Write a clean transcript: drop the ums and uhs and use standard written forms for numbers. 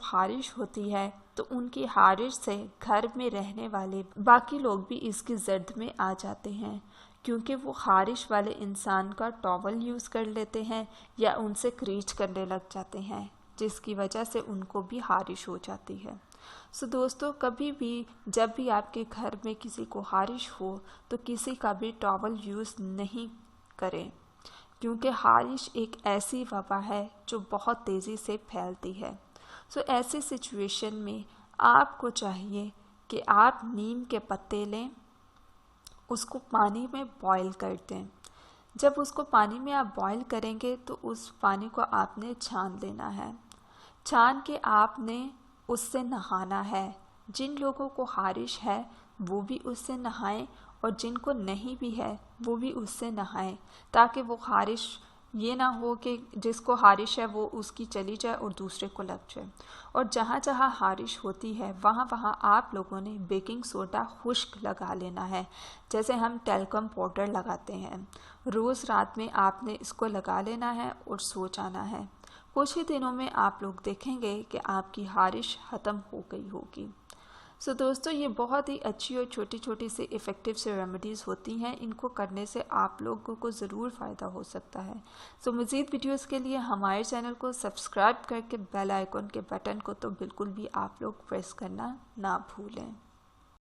हारिश होती है तो उनकी हारिश से घर में रहने वाले बाकी लोग भी इसकी जर्द में आ जाते हैं, क्योंकि वो हारिश वाले इंसान का टॉवल यूज़ कर लेते हैं या उनसे क्रीच करने लग जाते हैं, जिसकी वजह से उनको भी हारिश हो जाती है। सो दोस्तों, कभी भी जब भी आपके घर में किसी को हारिश हो तो किसी का भी टॉवल यूज़ नहीं करें, क्योंकि हारिश एक ऐसी वबा है जो बहुत तेज़ी से फैलती है। सो ऐसी सिचुएशन में आपको चाहिए कि आप नीम के पत्ते लें, उसको पानी में बॉईल कर दें। जब उसको पानी में आप बॉईल करेंगे तो उस पानी को आपने छान लेना है। छान के आपने उससे नहाना है। जिन लोगों को हारिश है वो भी उससे नहाएं और जिनको नहीं भी है वो भी उससे नहाएं, ताकि वो हारिश ये ना हो कि जिसको हारिश है वो उसकी चली जाए और दूसरे को लग जाए। और जहाँ जहाँ हारिश होती है वहाँ वहाँ आप लोगों ने बेकिंग सोडा खुश्क लगा लेना है, जैसे हम टैल्कम पाउडर लगाते हैं। रोज़ रात में आपने इसको लगा लेना है और सो जाना है। कुछ ही दिनों में आप लोग देखेंगे कि आपकी हारिश ख़त्म हो गई होगी। सो दोस्तों, ये बहुत ही अच्छी और छोटी छोटी सी इफ़ेक्टिव से रेमेडीज़ होती हैं। इनको करने से आप लोगों को ज़रूर फ़ायदा हो सकता है। सो मज़ीद वीडियोस के लिए हमारे चैनल को सब्सक्राइब करके बेल आइकन के बटन को तो बिल्कुल भी आप लोग प्रेस करना ना भूलें।